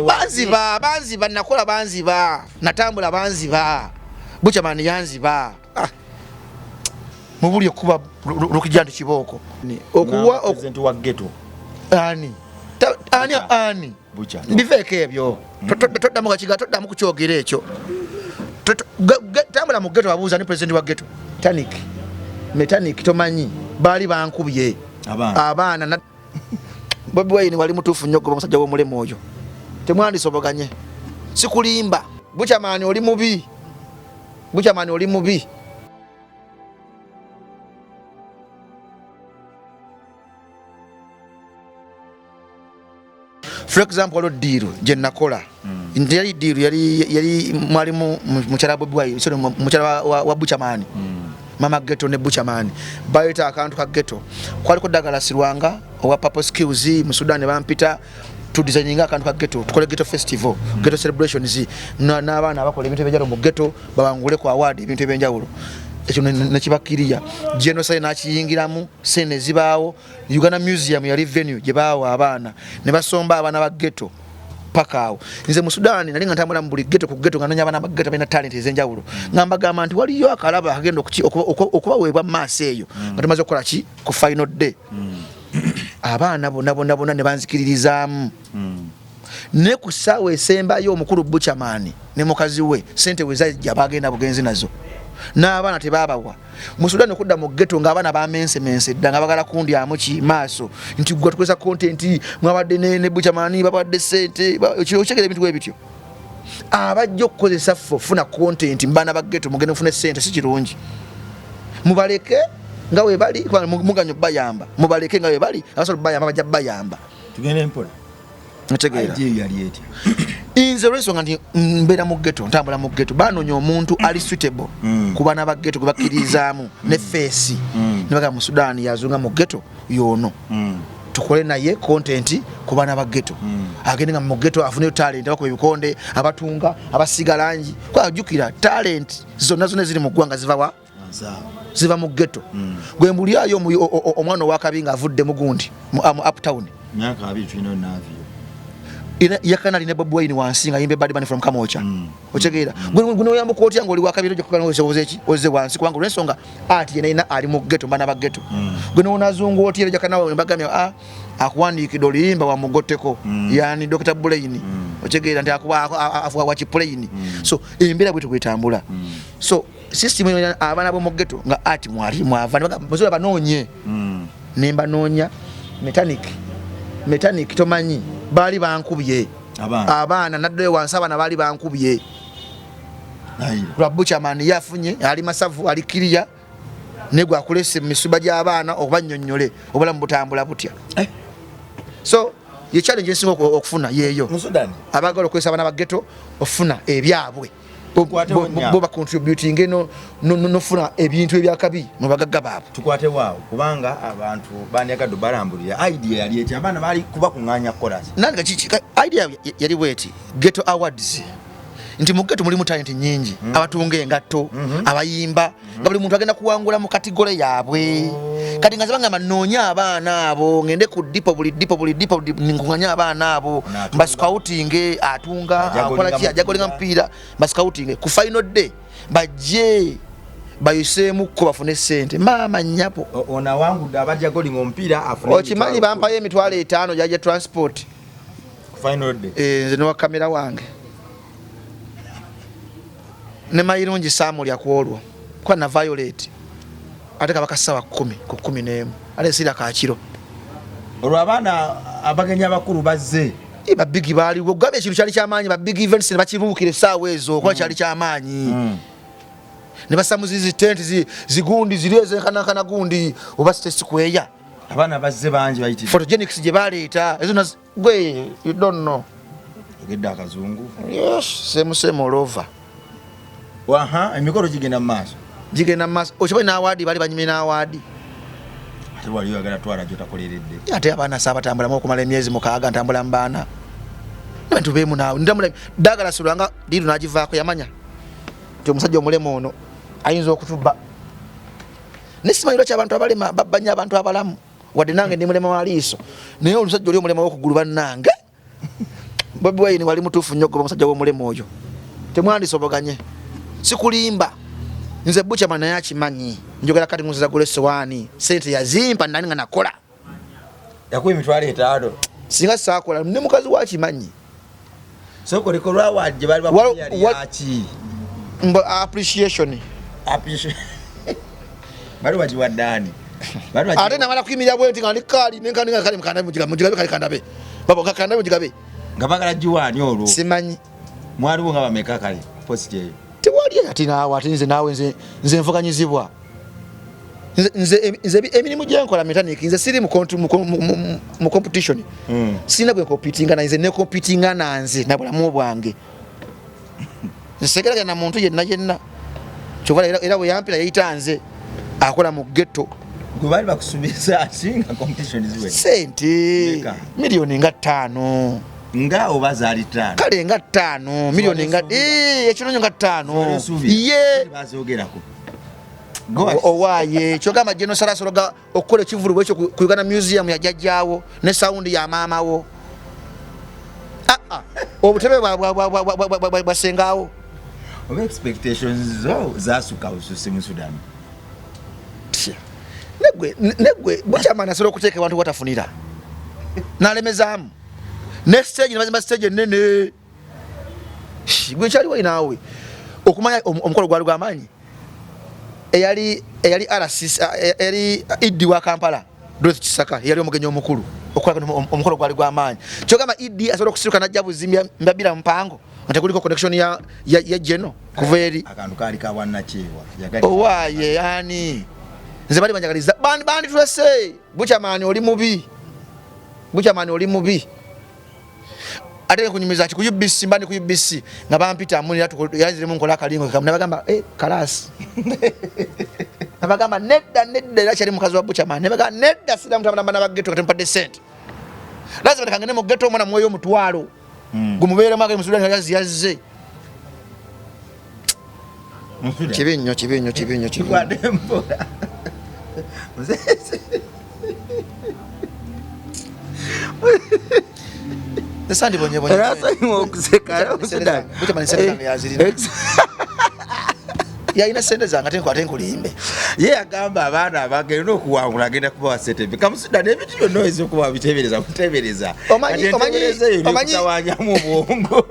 banziba nakola banziba natambula banziba Buchamani yanziba mubuli okuba Lukijantu Kiboko okuwa president wa ghetto ani Bucha biveke ebyo toddamu kakiga toddamu kukyogera ekyo tambula mu ghetto abuuza ni president wa ghetto mechanic tomanyi bali bankubye abaana Bobi Wine wali mutuufu nnyo goba musajja w'omulemu oyo temwandisoboganye sikulimba Buchamani oli mubi for example deal je nakola ndiyali deal yali mwalimu mukyala Bobi Wine so mukyala wa Buchamani mama ghetto ne Buchamani bayita akantu ka ghetto kwaliko Dagala Sirwanga owa Purple Skills mu Sudan bampita to designinga akantu ka ghetto tukole ghetto festival ghetto celebrations n'abaana abakola ebintu eby'enjawulo mu ghetto babangule ku award ebintu eby'enjawulo ekyo nekibakiriya genocide nakiyingiramu sene zibaawo Uganda Museum yali venue gye baawo abaana ne basomba abaana ba ghetto paka awo nze mu Sudan nali nga ntambula mu buli ghetto ku ghetto nga nanya abaana ba ghetto balina talent ez'enjawulo ngamba gamba nti waliyo akalaba agenda okubaweebwa maaso eyo nga tumaze okukola ki ku final day abaana bonna ne banzikiririzaamu ne ku ssaawa esembayo omukulu Buchamani ne mukazi we sente we zajja bagenda bugenzi nazo n'abaana tebabawa mu Sudan okudda mu ghetto ng'abaana bamense dda nga bagala kundyamu ki maaso nti gwe tukozesa content mwabadde ne Buchamani babadde sente okyegera ebintu bwebityo abajja okukozesa funa content mbaana ba ghetto mugende mufune sente si kirungi mubaleke nga we bali muganyo bayamba mubaleke nga we bali abasobola bayamba bajja bayamba tugende mpola ntegeera yali etya inze olw'ensonga nti mbeera mu ghetto ntambula mu ghetto banoonya omuntu ali suitable ku baana ba ghetto gwe bakkirizaamu ne feesi ne bagamba mu Sudan yazunga mu ghetto yono tukole naye content ku baana ba ghetto agende nga mu ghetto afuneyo talent abakuba ebikonde abatunga abasiga langi kwajjukira talent zonna ziri mu ggwanga ziva mu ghetto gwe mbulyayo omwana owakabi nga avudde mu gundi mu uptown myaka 2 tulina navyo yakana line Bobi Wine wansi nga yimbe bad man from Kamocha ochegeera guno oyambo koti yango oli wakabiro gye kukana oze wansi kubanga olw'ensonga ati yena ali mu ghetto bana ba ghetto guno onazungu oti yera kana mbagamya akuwandiikidde oluyimba wa mugoteko yani Dr. Bulaini ochegeera nti afuwa wa Kiplaini so embeera bwetu kwetambula so system abaana bo mu ghetto nga ati mwali mwava bazola banoonye nemba noonya mechanic tomanyi bali bankubye abaana naddeyo wansi abaana bali bankubye lwa Buchamani yafunye ali masavu ali kiriya negwa akulese misuba gy'abaana obannyonnyole obulamu butambula butya so ye challenge nsinga okufuna yeeyo mu Sudan abagala okwesa abaana ba ghetto ofuna ebyabwe bo ba contributing no funa ebintu ebyakabi mu bagagga baabo tukwate waawo kubanga abantu banyagadde balambulira idea yali eti abaana bali kuba kunganya chorus nanga idea yali bweti ghetto awards nti mu ghetto mulimu talent nyingi abatunga engatto abayimba buli muntu agenda kuwangula mu category yaabwe kati nga zabanga manoonya abaana abo ngende ku dipo buli dipo ngunganya abaana abo mba scouting atunga akola ki ajagolinga mpira mba scouting ku final day bajje bayisemu ko bafune sente mama nyapo ona wangu abajagolinga ompira afune okimanyi bampaye emitwalo 5 jaje transport ku final day nze no kamera wange ne mayirungi samu lya kwolwo kwa na Violet ateka bakasawa 10 ku 11 ale sira ka kiro olwo abaana abagenya bakuru bazze iba big bali gogabe ekintu kyali kyamaanyi ba big events ne bakirukire sawa ezo kwa kyali kyamaanyi ne basamuzizi tent zigundi zireze kana gundi oba stress kweya abaana bazze bangi bayiti photogenics je baleeta ezo gwe you don't know ogedda akazungu yes same all over waha emikoro gigenda maaso okimanyi n'awaadi bali banyimye n'awaadi ate waliyo agala twala gyotakoleredde ate abaana saabatambulamu okumala emyezi 6 ntambula mbaana nabantu beemu naawe ntambula Dagala Sirwanga diiru n'agivaako yamanya nti omusajja omulemu ono ayinza okutubba nesimanyiro ky'abantu abalema babbanya abantu abalamu wadde nange ndi mulema wa liiso naye omusajja oli omulema w'okugulu bannange Bobi Wine wali mutuufu nnyo goba musajja w'omulemu oyo. Temwandisoboganye. Sikulimba. Nze Buchaman naye akimanyi. Njogera kati nkuziza gule sowaani. Sente yazimpa nani nga nakola. Yakuwa emitwalo 5. Singa saakola ne mukazi wakimanyi. Soko likolwa waje bali bakuya lyaki. Appreciation. Bali waji wadani. Ate namala kuyimirira bwe nti nga likali nenkani kali mukanda mujigabe kali kandabe. Babo kakanda mujigabe. Ngabagala jiwani olwo. Simanyi. Mwali nga bameka kali post ye. Tewali ati naawe ati nze nvuganyizibwa. Nze emirimu gyenkola mechanic nze siri mu competition. Sina gwe competinga na nze ne competinga nanze na bulamu bwange. Nsegerage na muntu yenna. Chovala era bwe yampira yayitanze akola mu ghetto. Gwe bali bakusubiza asinga competition ziwe. Sente milioni nga 5. Nga obazali 5. Kale nga 5 milioni nga ekinonyo nga 5. Ye bazogerako. Owaye kyogamba General Sarasoroga okukola ekivulu bwekyo ku Uganda Museum ya jjajjaawo ne sound ya maamawo. Obutebe bwasengawo. Oba expectations zo zasuka ususe mu Sudan. Negwe Buchaman asobola okuteeka abantu watafunira. Nalemezamu. Ne stage nabazimba stage nene. Gwe kyaliwo inaawe. Okumanya omukolo gwali gw'amaanyi. Eyali RCC eyali Idi wa Kampala Dorothy Kisaka yali omugenyi omukulu okola omukolo gwali gw'amaanyi. Kyogamba Idi asobola okusiruka najja buzimbya mbabira mpango ate kuliko connection ya Geno kuva eri akantu kali ka wannakiwa owaye yani nze bali banjagaliza bandi tulese Buchaman oli mubi. Buchaman oli mubi. Ate kunyumiza ati ku UBC mbani ku UBC nga bampita amunira yanzire mu nkola kalingo kamuna bagamba kalasi. Nabagamba nedda era kyali mukazi wa Buchaman. Nebagamba nedda sida mutamana bana bageto katempadde sente. Lazima kangene mu geto omwana mwoyo mutwalo. Gumubeere mwaka mu Sudan yazze. Kibinyo. Kwadembola. Sandi bonye. Rasa okuseka Sudan. Buchaman sente yazirina. Ya ina sente zanga ate nkulimbe. Ye agamba abaana abagenda okuwangula agenda kubawa sente. Kamusudan ebitu byonna oyinza okuba kutebereza. Omanyi kutawanya mu bwongo.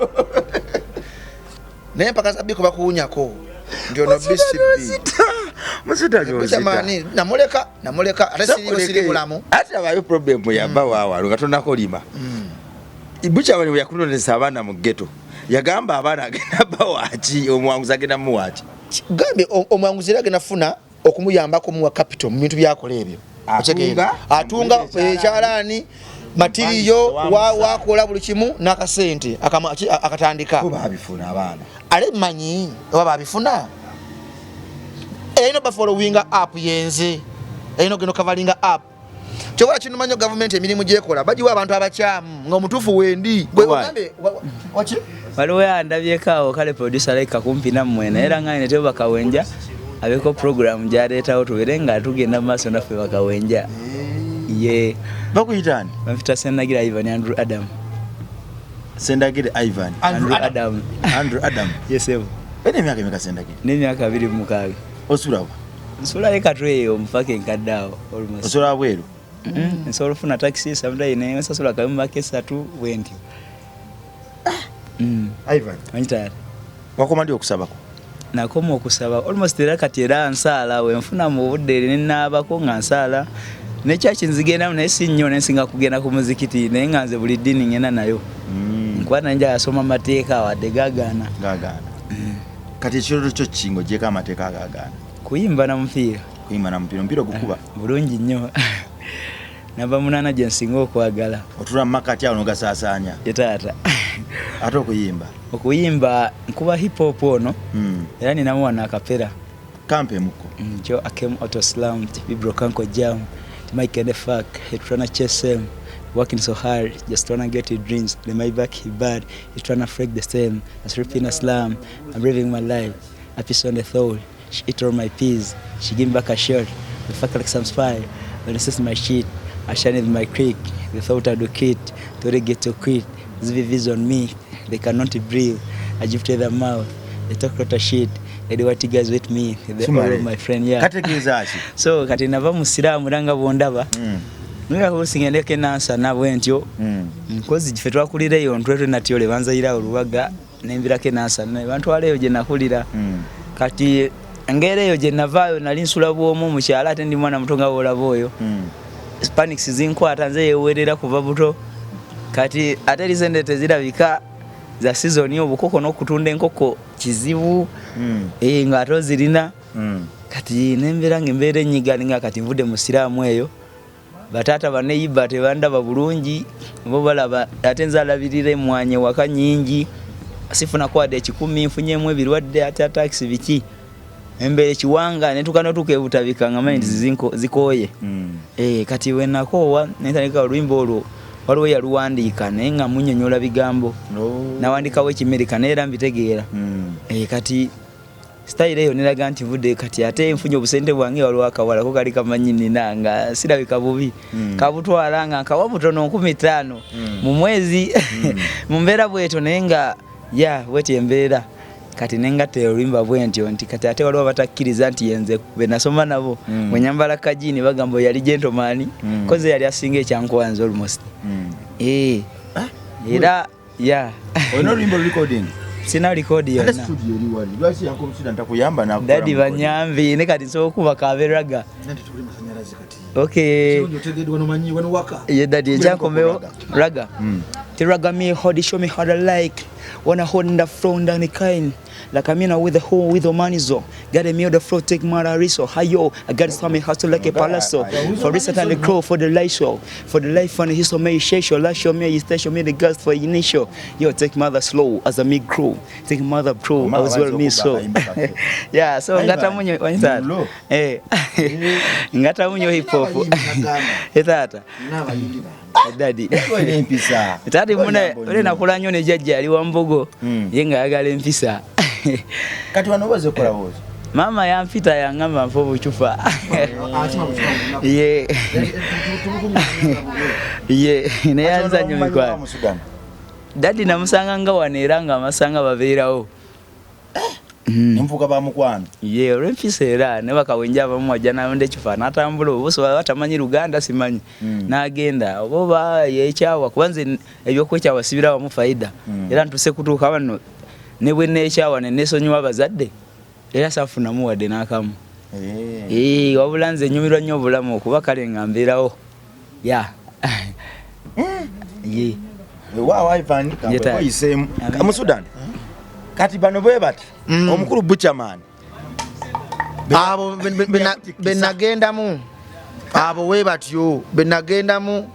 Naye mpaka sabiko bakuunyako. Ndio no BCP. Musudan Buchaman namuleka ate siri bulamu. Ate abayo problem yamba wawa ngatonako lima. Buchaman we yakunonesa abaana mu ghetto. Yagamba abaana agenda bawachi omwanguza agenda muwachi. Gambe omwanguzi agenda funa okumuyambako muwa capital mu bintu byakola ebyo. Atunga ekyalani matiriyo wakola buli kimu n'akasente akatandika. Kuba abifuna abaana. Ale manyi oba babifuna. Eyino ba following up yenze. Eyino geno covering up. Chobola kino manyo government emirimu gyekola bajiwa abantu abakyamu nga omutuufu wendi. Gwe ogambe wachi? Waliwo yandabyekaawo kale producer like kumpi nammwe era nga ne bakawenja abeko program gyaleetawo tubere nga tugenda maaso naffe bakawenja. Ye bakuyitani bamfita Sendagira Ivan Andrew Adam. Sendagira Ivan Andrew Adam. Yes sir. Ene myaka emeka Sendagira? N'emyaka 26. Osulawo? Nsula ekatweyo mpaka enkaddawo almost. Osula bweru? Nsolo funa taxi sometimes ne sasula kayumba kesatu wendi. Ivan Anitara wakomandi okusabako nakoma okusaba almost era kati era nsala we nfuna mu budde n'abako nga nsala ne church nzigenda na sinyo nensinga kugenda ku muzikiti ne nganze buli dini ngena nayo nkwana nja asoma mateeka wadde gagana kati ekirolo kyo kingo gyeka amateeka agagana kuyimba na mpira gukuba bulungi nnyo namba munana gye nsinga okwagala otula mu makati awo nogasaasaanya yetaata ate okuyimba nkuba hip hop ono era ninamu wana akapera kampe muko kyo akem auto slam vibro kanko jam Mike and the fuck trying to chase him working so hard just trying to get his dreams the my back he bad he's trying to freak the same as ripping a slam I'm living my life a piece on the soul she eat all my peas she give me back a shot the fuck like some spy but this is my shit I shine in my creek the thought I do kid to get to quit ZVVs on me, they cannot breathe. I give to their mouth, they talk a lot of shit. They do what guys with me, they all my friend, yeah. So kati nava musiramu ranga bondaba. Nga hosingendeke nansa nabwe ntyo. Nkozi gife twakulireyo ntwetwe natyo le banzayira olubaga nembirake nansa nabantu aleyo je nakulira. Kati ngereyo je navayo nali nsula bwomu mu kyala ate ndi mwana mutonga wolaboyo. Hispanics zinkwata nze yewerera kuva buto. Kati ate lisende tezirabika za season yo bukoko n'okutunda enkoko kizibu. Ngato zirina. Kati nembera ngembere nyigani nga kati mvude musiramu eyo. Batata baneyiba tebandaba bulungi bo balaba ate nzalabirire mwanye waka nyingi asifuna kwade 10 nfunyemu ebirwadde ate taxi biki embere kiwanga netukano tukebutabika ngamaindi zikoye kati wenakowa nentandika olwimbo olwo waliwo yaluwandika naye nga munyonyola bigambo nawandikawo ekimerika neera mbitegeera kati style eyo niraga nti vudde kati ate mfunye obusente bwange waliwo akawala ko kali kamanyini nanga sirabika bubi kabutwala nga kawa butono 15 mu mwezi mu mbeera bweto nenga weti embeera kati nenga teolimba bwentyo nti kati ate waliwo batakkiriza nti yenze be nasoma nabo mwenyambala kajini bagambo yali gentleman koze yali asinga ekyankwanza almost era ono limbo recording sina record yona studio ni wali lwaki yanko msida ntakuyamba na dadi banyambi ne kati so kuba kaberaga nandi tuli masanyalazi kati okay so tegedwa no manyi wano waka ye dadi janko meo raga tiraga me how they show me how to like wanna hold in the front down the kind like I'm in with the whole with the money so got me on the floor take my riso hayo I got some hustle like a palazzo for this and the crow for the light show for the life and his me show last show me you station me the girls for initial yo take mother slow as a me crew take mother pro as well me so so ngata munyo wanyita ngata munyo hip hop etata dadi empisa tadi mune ole nakula nyo ne jajja ali wambogo yenga yagala empisa kati wano baze kola bozo mama yampita yangamba mpo buchufa ne yanza nyo mikwa dadi namusanga nga waneranga amasanga babeerawo Nimfuka ba mukwano. Olw'empisa era ne bakawenja abamu wajja nayo ndekifaana atambula obuso batamanyi Luganda simanyi n'agenda oba yekyawa kubanze ebyokwekyawa sibira wamu faida era ntuse kutuuka wano ne bwe nekyawa ne nesonyiwa abazadde era safunamu wadde n'akamu wabula nze nyumirwa nnyo obulamu okuba kale nga mbeerawo waawa Ivan kayiseemu mu Sudan kati bano bwe bati omukulu Buchaman abo benagendamu abo we batyo benagendamu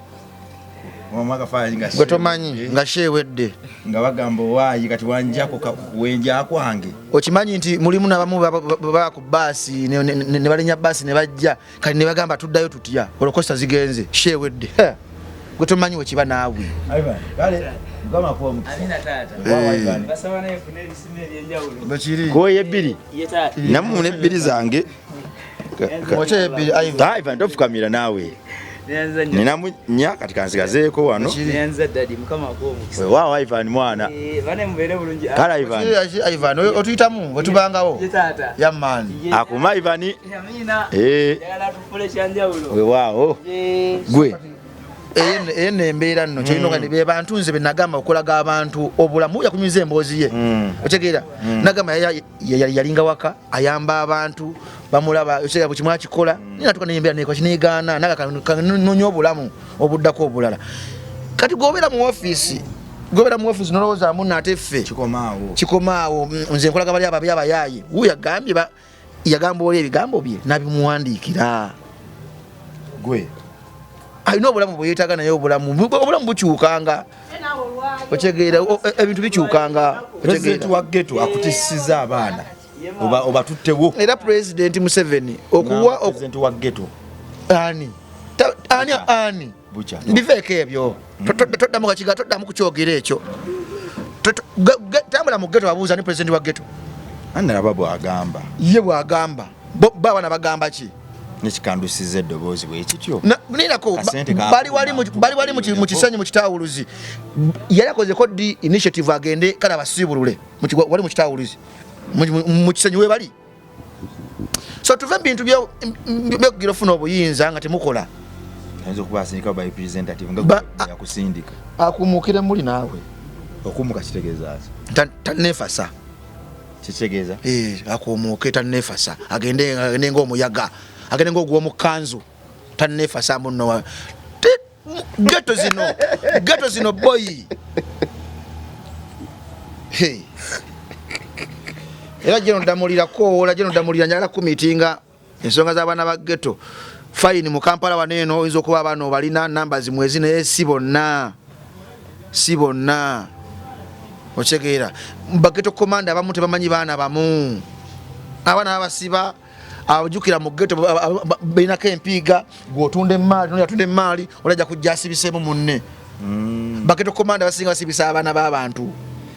omaka faayinga gotomanyi nga shewedde nga bagamba waayi kati wanjako wenja akwange okimanyi nti mulimu nabamu baba ku basi ne balinya basi ne bajja kati ne bagamba tuddayo tutya olokosta zigenze shewedde gotomanyi wekiba naawe kale kama kwa amina tata basaba naye funeli simeli enjawulo bakiri ko yebiri namu ne biri zange wacha yebiri Ivan tofukamira nawe nina munya katika nsigazeeko wano nyanza dadi mukama kwa omukisa waawa Ivan mwana bane mubere bulungi kala Ivan otuyitamu wetubangawo tata yamman akuma Ivan amina yala tufule kyanjawulo we waawo gwe ene embeera nno kyino kandi be bantu nze benagamba okulaga abantu obulamu yakunyuza emboozi ye otegeera nagamba yalinga waka ayamba abantu bamulaba ekyo kimwa kikola nina tuka nembeera neko kinigaana naga kanonyo obulamu obuddako obulala kati gobera mu office nolowooza munna ate ffe kikomaawo nze nkolaga bali abayayi yagambye yagamba oli ebigambo bye nabimuwandiikira gwe ayina obulamu bweyetaaga naye obulamu bukyukanga otegeera ebintu bikyukanga president wa ghetto akutisiza abaana oba tuttewo era president Museveni okuwa president wa ghetto ani bucha biveko ebyo toddamu kakiga toddamu kukyogera ekyo tambula mu ghetto abuuza ni president wa ghetto anaraba bwagamba ye bwagamba baba nabagamba ki nekikandusiza eddoboozi bwekityo ninako bali wali mu kisanyi mu kitawuluzi yali akozeko di initiative agende kale abasibulule wali mu kitawuluzi mu kisanyi we bali so tuve bintu byokugira ofuna obuyinza nga temukola ayinza okuba asindika by representative nga yakusindika akumukire muli naawe okumuka kitegeeza tanefasa kitegeeza akumuke tanefasa agende ng'omuyaga agende ng'ogw'omukanzu tanefasa muno geto zino boy hey era jeno ndamulira njala kumitinga ensonga z'abaana ba geto fine mu Kampala waneeno oyinza okuba bano balina namba zimwezi naye si bonna ochegeera bageto komanda abamu tebamanyi baana bamu abaana abasiba abajukira mu geto balinako empiiga gw'otunda emaali olajja kujja asibisemu munne bageto komanda basinga basibisa abaana b'abantu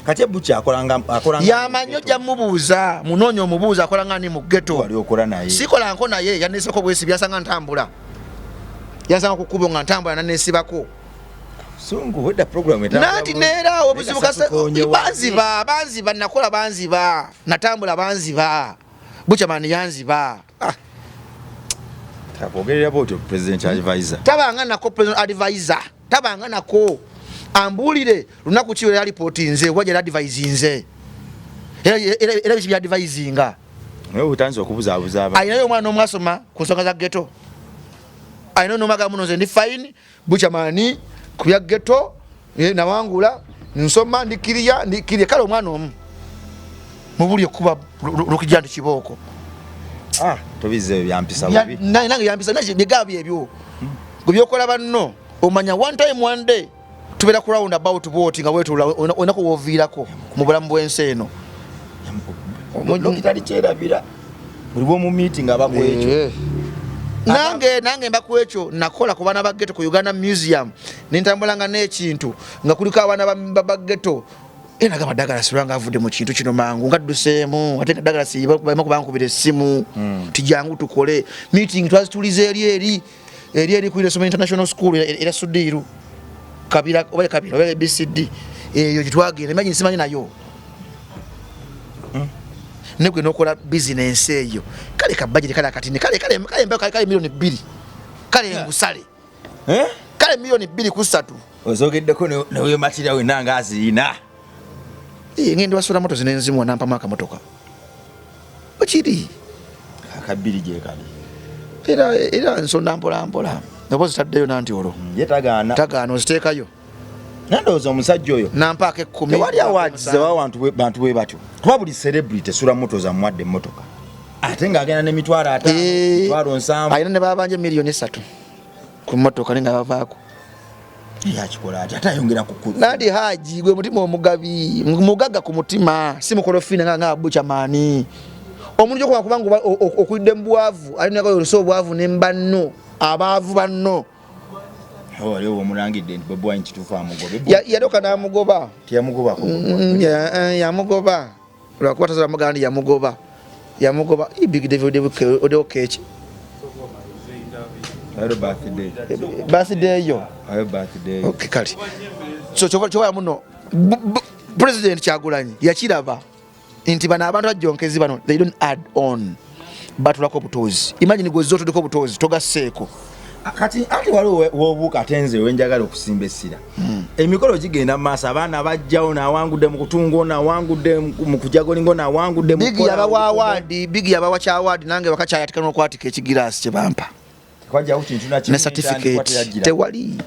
kati Butcher akolanga yamanyo jja mubuuza munoonya omubuuza akola ngani mu geto wali okola naye sikolanko naye yanesako bwesibi yasanga ntambula yasanga ku kkubo nga ntambula nanesibako sungu wedda program nati neera obuzibu kasa banziba nakola banziba natambula banziba Butcherman yanziba takogerera bwotyo president advisor tabanga nako president advisor tabanga nako ambulire lunaku kiwe ya report nze waje advise nze era bishi bya advisinga wewe utanze okubuzabuza aba ayinayo omwana omwasoma ku nsonga za ghetto ayinayo nomaga muno nze ndi fine Butcherman ku ya ghetto nawangula nsoma ndikiriya kale omwana omu mubuli okuba lukijandi kiboko tobize byampisa bubi nange yampisa naje bigabi ebyo kubyokola banno omanya one time one day tubera ku round about voting nga wetu onako wovirako mu bulamu bw'ensi eno kitali kyerabira buli bw'omu meeting abakwecho nange mbakwecho nakola ku baana ba ghetto ku Uganda Museum nintambulanga n'ekintu nga kuliko abaana ba ghetto era gama Dagala siranga avudde mu kintu kino mangu ngadduseemu ate Dagala sibamu kubankubira essimu tijangu tukole meeting twazitulize eri ku Ilesoma International School era Sudiru Kabira BCD eyo gitwagenda imagine simanyi nayo nekwe nokola business eyo kale ka budget kale akatini kale milioni 2 kale ngusale kale milioni 2 ku 3 ozogeddeko newe matira we nanga azina ngende wasura moto zinenzimu nampa maka motoka ochiri akabiri je kali era nsonda mpola nabozi taddeyo nanti olo tagaana oziteekayo nandowooza omusajja oyo nampaako 10 wali awagize bantu bwe batyo kuba buli celebrity esula moto zamwadde emmotoka ate ng'agenda n'emitwalo 5 mitwalo 7 ayina ne babanja miliyoni 3 ku mmotoka nenga bavaako yakikola ati ate ayongera kukulu nandi haji gwe mutima omugabi mugaga ku mutima si mukolofina nga Butcherman omuntu gyokuba kubanga okulidde mu bwavu alinako oluso obwavu nembanno abaavu banno waliwo omulangidde nti Bobi Wine kituufu amugobe yadoka n'amugoba tiyamugobako yamugoba lwakuba tasobola mugamba nti yamugoba Big David odeokeeki birthday yo okay kali so choba muno president Kyagulanyi yakiraba nti bana abantu ajonkezi bano they don't add on batulako butozi imagine gwe zoto diko butozi togaseko kati ati waliwo wobuka tenze wenjagala okusimba essira emikolo gigenda maaso abaana bajjawo nawangudde mu kutungo nawangudde mu kujagolingo nawangudde mu bigi yabawa kyawadi nange bakakyayatikana okwatika ekigirasi kyebampa kwaja uti ntuna ne certificate tewali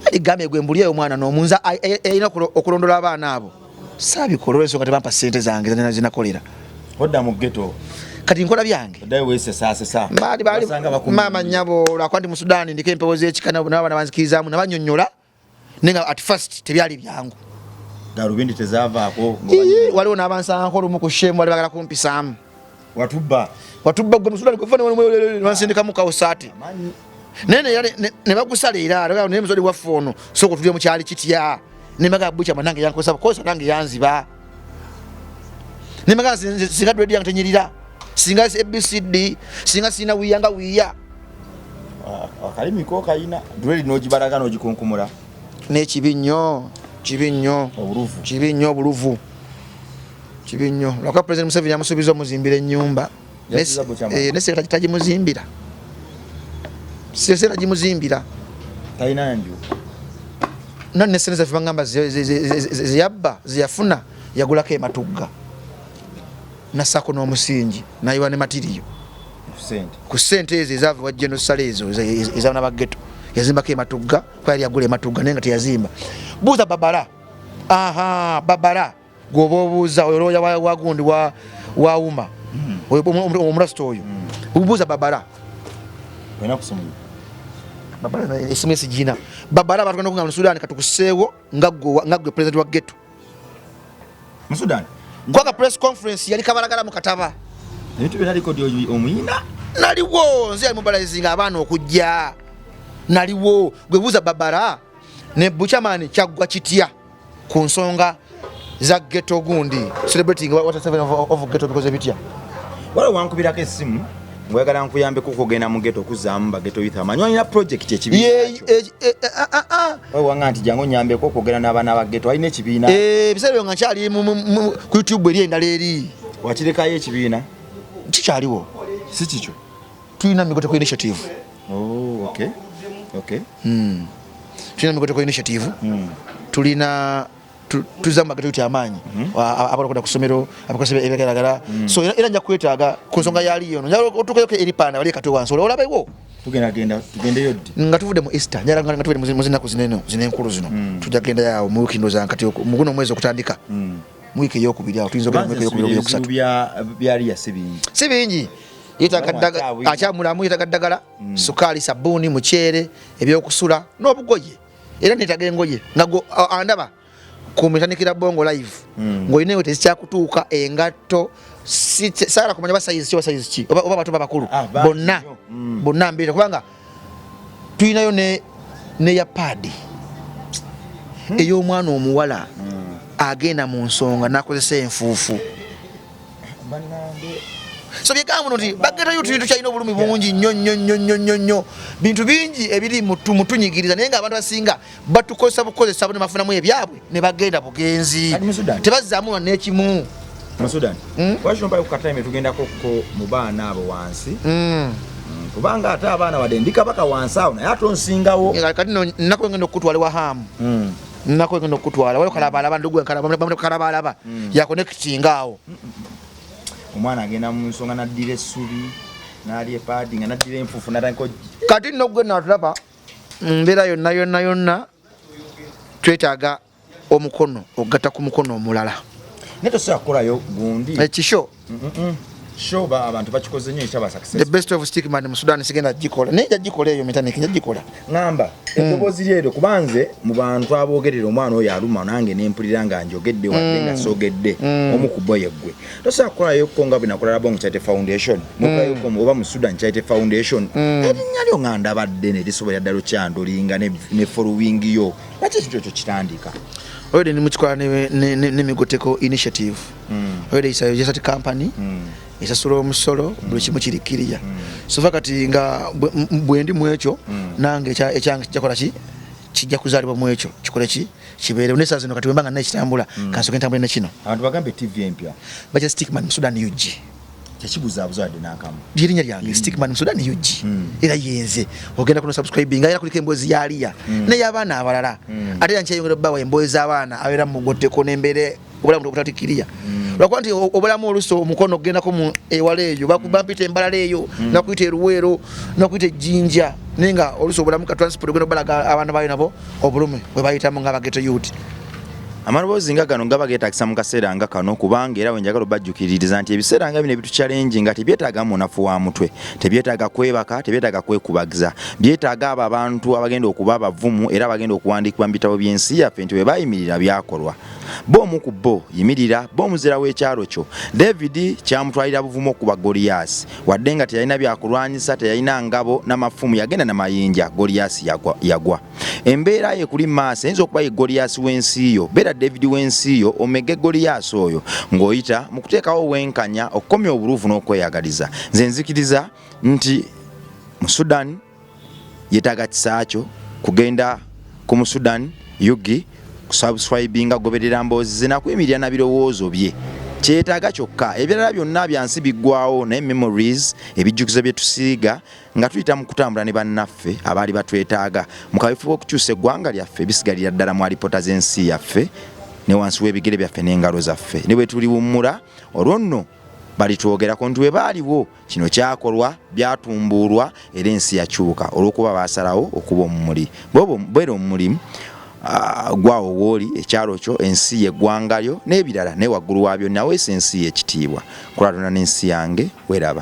ali game gwembuliye omwana n'omunza ayina okulondola abaana abo sabikolo ensoka tebampa sente zange zinakolera odda mu ghetto kati nkola byange dai wese sasa bali mama nyabo lwakwandi mu Sudan ndike empewo z'ekikana n'abana banzikirizamu nabanyonnyola nenga at first tebyali byangu garubindi tezavaako waliwo n'abansanko lumu ku shemu wali bagala kumpisaamu watubba gwe mu Sudan kufana wansindika mu kawusati nene ne bagusala era ne muzodi wa fono soko tulye mu kyali kitya ne maga Butcherman nange yankosa kosa nange yanziba ne maga singa dread yantenyirira singa ABCD singa sina wiyanga wiya akalimi ko kayina dweli n'ogibalaga n'ogikunkumula n'ekibi nnyo obuluvu kibi nnyo lwaka President Museveni amusuubiza omuzimbira ennyumba nesseketa tagimuzimbira sesera gimuzimbira talina nju none seneza fibangamba ziyabba ziyafuna yagulako ematugga nasako n'omusingi nayiwa ne matiriyo ku ssente ezo ezaava wajjeno sale ezo ezaana bageto yazimbako ematugga kwa yali yagula ematugga naye nga teyazimba buuza babala babala gwoba obuuza olwoya wagundi wauma omulasito oyo obuuza babala babala esimu esigina babala batugenda okugamba mu Sudan katukuseewo nga gwe president wa geto mu Sudan kwaga press conference yali kabalagala mu kataba ebintu bye naliko dy omuyina naliwo nze ali mobilizinga abaana okujja naliwo gwe buuza babala ne Buchaman kyaggwa kitya ku nsonga za geto gundi celebrating what 7 of geto because ebitya wala wankubirako essimu ngwagala nkuyambeko okugenda mu geto okuzaamu bageto youth amanyi olina project ekibiina wanga nti jangu nyambeko okugenda n'abaana ba geto alina ekibiina biseera nga nkyali ku YouTube eri endala eri wakirekayo ekibiina kikyaliwo si kikyo tulina Migoteko initiative tulina Migoteko initiative tulina tuza magato yuti amaanyi abalokoda ku ssomero abakozi ebegeragala so era nja kwetaaga ku nsonga yali yono njalo otukeyoke eri pana bali katwe wansi olabewo tugendeyo ddi nga tuvude mu Easter njala nga tuvude mu zinaku zinenkulu zino tujja genda yawo mu wiki ndoza nkati mu guno mwezi okutandika mu wiki eyokubiri awo tuyinza okugenda mu wiki eyokubiri okusatu byali ya si bingi yetaaga akyamulamu yetaaga ddagala sukaali sabbuuni muceere ebyokusula n'obugoye era neetaaga engoye nga andaba kumitandikira Bongo Live ng'olina ewe tezikyakutuuka engatto saala kumanya basayizi ki oba bato babakulu bonna mbiri kubanga tulinayo ne ya paadi ey'omwana omuwala agenda mu nsonga n'akozesa enfuufu so byegamba nti bageto yuti tukyalina obulumi bungi nnyo bintu bingi ebiri mutunyigiriza naye nga abantu basinga batukozesa bukozesa ne bafunamu ebyabwe ne bagenda bugenzi tebazzaamu n'ekimu mu Sudan wakino mpale ku katime tugendako mu baana abo wansi kubanga ate abaana wadde ndikabaka wansi awo naye ate onsingawo kati nnaku engenda okutwala wahamu nnaku engenda okutwala waliwo kalabalaba ndugu kalabalaba yakonekutinga awo omwana agenda mu nsonga naddira essubi n'ali epaadi nga naddira enfuufu natandika kati nno gwenna atulaba mbeera yonna twetaaga omukono okugatta ku mukono omulala naye tosobola kukolayo gundi ekisho shoba abantu bakikoze nnyo ekyaba success the best of stickman mu Sudan sigenda gikola naye jagikola eyo metaniki njagikola ngamba eddoboozi lyeryo kubanze mu bantu aboogerera omwana oyo aluma nange nempulira nga njogedde wadde nga soogedde omu ku bo yeggwe tosobola kukolayo ko nga binakolala Bongo Charity Foundation nokolayo ko oba mu Sudan Charity Foundation erinnya lyo nga ndabadde ne lisobola ddala okyandolinga ne following yo nakyo ekyo ekyo kitandika oyo ni mukikola ne Migoteko initiative oyo isayo jesati company esasula omusolo buli kimu kirikirya sova kati nga bwendi mu ekyo nange ekyange kijakola kijja kuzaalibwa mu ekyo kikole kibeere nesa zino kati wembanga nakitambula kansoke ntambule nekino abantu bagambe TV empya baja Stickman Sudan UG tekibuzaabuza wadde n'akamu lyerinnya lyange Stickman Sudan UG era yenze ogenda kuno subscribing era kuliko emboozi yaliya n'ey'abaana abalala ate era nkyeyongera obbawa emboozi z'abaana abeera mu Mugoteko n'embeere obulamu obutatikiriya lwakuba nti obulamu oluso omukono ogendako mu ewala eyo bampita embalala eyo nakuyita eruweero nakuyita ejjinja naye nga oluso obulamu ka transport ogenda obalaga abaana bayo nabo obulumi bwe bayitamu ng'abageto youth amaloboozi nga gano gaba geetakisa mu kaseera nga kano kubanga era wenjagala obajjukiririza nti ebiseera nga bino ebituchallenge nga tebyetaaga munafu wa mutwe tebyetaaga kwebaka tebyetaaga kwekubagiza byetaaga abo abantu abagenda okuba abavumu era abagenda okuwandiikibwa mu bitabo by'ensi yaffe nti bwe bayimirira byakolwa b'omu ku bo yimirira b'omuzira w'ekyalo kyo David kyamutwalira buvumu okuba Goliath wadde nga teyalina byakulwanyisa teyalina ngabo n'amafumu yagenda na mayinja Goliath yagwa embeera ye kuli maaso eyinza okuba ye Goliath w'ensi yo beera David w'ensi yo omege Goliath oyo ng'oyita mu kuteekawo wenkanya okukomya obuluvu n'okweyagaliza nze nzikiriza nti mu Sudan yetaaga kisakyo kugenda ku mu Sudan yugi kusubscribinga goberera mboozi ze nakwemirira na birowoozo bye kyetaaga kyokka ebirala byonna byansi biggwawo naye memories ebijjukizo bye tusiiga nga tuyita mu kutambula ne bannaffe abaali batwetaaga mu kaweefube okukyusa eggwanga lyaffe bisigalira ddala mu alipoota z'ensi yaffe ne wansi w'ebigere byaffe n'engalo zaffe ne bwe tuliwummula olwo nno balitwogerako nti bwe baaliwo kino kyakolwa byatumbuulwa era ensi yakyuka olw'okuba baasalawo okuba omumuli bwera omulimu gwawo wooli ekyalo kyo ensi yeggwanga lyo n'ebirala naye waggulu waabyo naweesa ensi ye ekitiibwa kulatona n'ensi yange weraba.